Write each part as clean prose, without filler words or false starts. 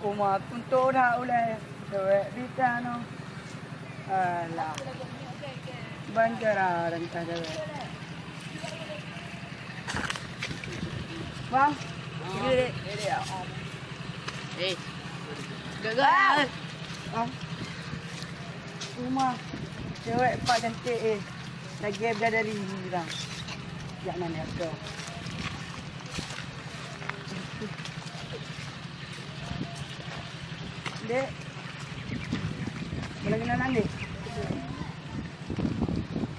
Rumah untuk dah ulai. Dewek bita no. Alah. Bandara dan tak dewek. Bang. Ini dia. Gagal. Rumah cewek pak cantik lagi bidadari bilang. Jangan ni aku. Dek. Boleh kenalan dek?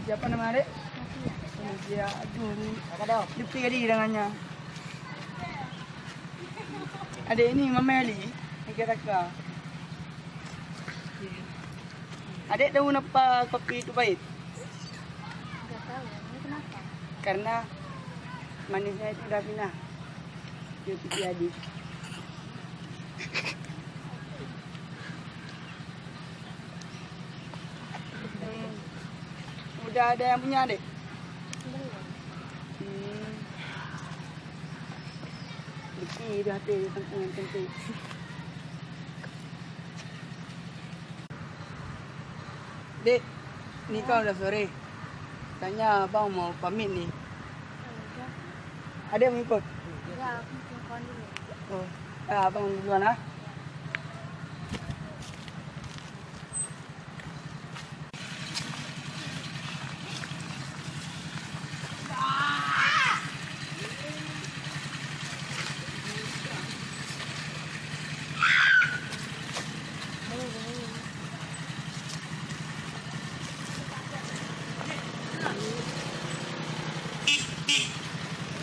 Siapa nama dek? Dia aduh ni. Kakak dah. Dia pergi dengannya. Adik ni Mama Ali. Ni kata. Adik tahu kenapa kopi itu baik? Enggak tahu. Ini kenapa? Karena manisnya itu dah pindah. Dia pipi adik. Udah ada yang punya adik? Beki dah hati dia tentang cantik. Dek, ni kau dah sore. Tanya abang mau pamit ni. Ada yang ikut? Ya, aku mungkin kawan dulu. Oh, abang duluan lah.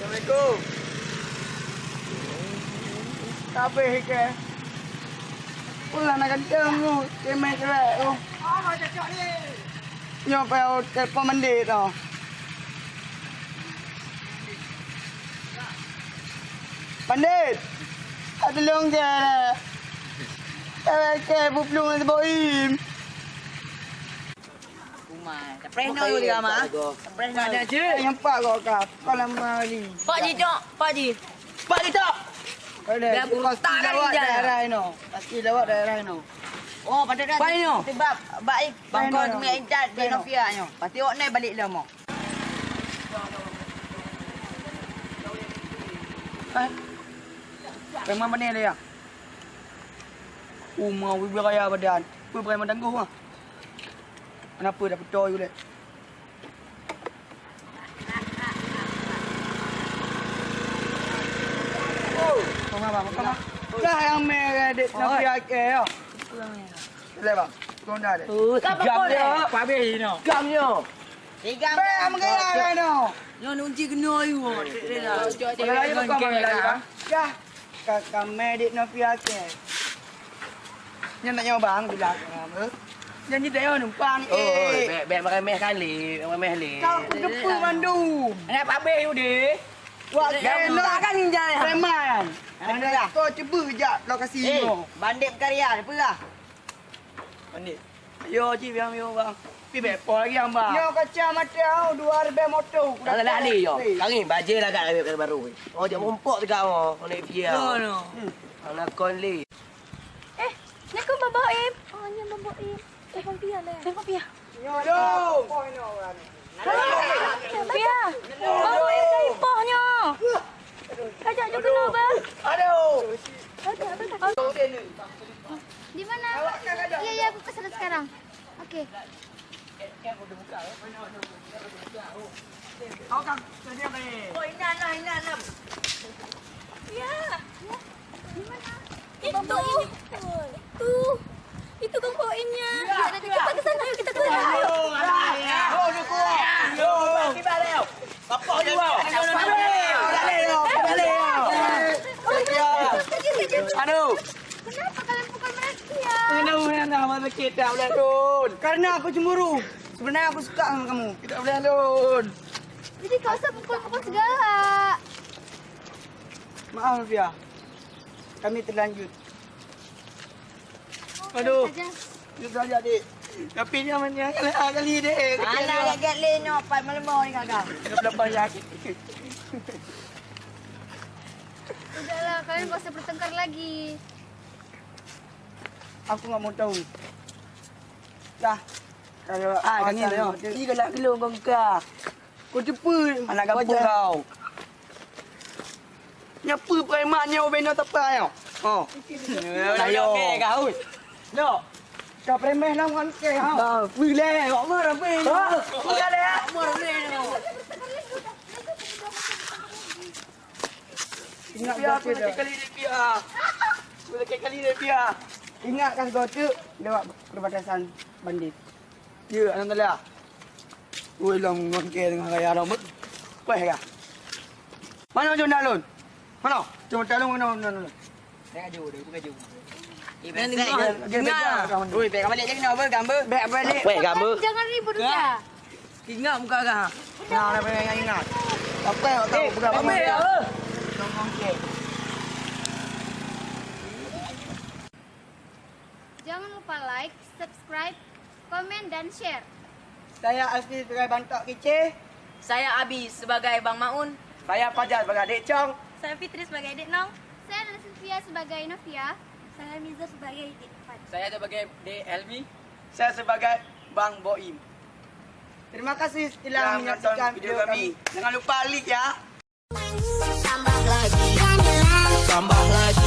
Assalamualaikum. Kabeh ke? Pulang nak kentang tu, kemek kerek tu. Ah, cocok ni. Nyop payah telefon mandi tu. Pandit. Ada long je. Ke bupulung nanti boim. Kumai. Tapres no juga mah. Tapres no ada je. Yang pak kau kap. Kau lama ni. Pak Ji cok, Pak Ji. Pak Ji cok. Dah Pasti lawat daerah ini. Pasti lawat daerah ini. Oh, pada dah. Pai no. Sebab baik bangkau Pai no. demi Ijat di Pai no. Novia nyo. Pasti ok naik balik dah mo. Memang mana dia? Mau bibi raya badan. Bibi raya tangguh ah. Kenapa dah betul you leh? Mama. Dah yang merah dek nak pergi ke ya. Leh bang. Kau dah dek. Gam dia. Apa be ni no? Gam nyo. Tiga Bam gaya kan no. Nyo nunci kena you. Kalau lagi kau mana lagi bang? Dah. Kakak medik nak pergi ke. Nhân tak nyawa bang bilang. Janji tak nyawa numpang ni. Bek meremeh kali, meremeh li. Kau depu mandu. Nak pabe you de. Wah, Dah kan ninja ya. preman. Ada dah. Kau cuba je lokasi ni. Bandit karya apa lah? Bandit. Yo, cik biang yo bang. Pi bepo lagi yang bang. Yo kaca mata au 2 motor. Dah dah ali yo. Kami baje lah kat lebih baru. Oh, dia rompok dekat oh. Nak dia. No. Anak kon li. Ni kau babaim. Oh, ni babaim. Telepon Pia lah. Telepon Pia. Yo, do. Poin no kan. Pia. Babaim teleponnya. Kajak juga kena bang. Aduh. Di mana? Ya, aku ke sana sekarang. Okey. Kau kan sedia baik. Oh, inan lah. Ya. Di mana? Itu kan poinnya. Kita ke sana, yuk kita ke sana. Oh, ni kuat. Yo. Tiba leo. Apa you? Aduh. Kenapa kalian pukul mereka? Kenapa masa kita boleh Dun? Karena aku cemburu. Sebenarnya aku suka sama kamu. Kita boleh Dun. Jadi kau usah pukul-pukul segala. Maaf Fia. Kami terlanjut. Aduh. Itu saja dik. Tapi dia mana kali dek. Anak gagal le no, pai malemau ni kakak. Lepas yakin. Udahlah, kalian gak usah bertengkar lagi. aku nggak mau tahu. Dah. Kalau Kami ni. Tiga nak kilo kau kah. kau cepat. Anak kampung kau. Nyapa premannya obeno tepai kau. Oh. Ayo. Kau. Dok. Kau preman lah kan ke kau. Dah, pilih. Kau marah pilih. Bukan ya. Marah pilih. Ingat Biar kau aku nak kali dia biar. Aku nak kali dia biar. Ingatkan kau tu lewat perbatasan bandit. Ya, anak dah. Ui, long ngongke dengan gaya rambut. Weh kah? Mana Jom Dalun? Mana? Jom Dalun mana? Tengah jauh dia, bukan jauh. Ui, beg balik je kena apa? Gambar? Beg balik. Weh, gambar. Jangan ribut dah. Ingat muka kah? Nah, apa yang ingat? Apa yang tahu? Bukan apa? Jangan lupa like, subscribe, komen dan share. Saya Asli sebagai Bantak Kecil. Saya Abi sebagai Bang Maun. Saya Fajar sebagai Adik Chong. Saya Fitri sebagai Dek Nong. Saya Nana Sylvia sebagai Novia. Saya Miza sebagai Dek Fat. Saya sebagai Dek Helmi. Saya sebagai Bang Boim. Terima kasih telah menyaksikan video kami. Jangan lupa like ya. Tambah lagi.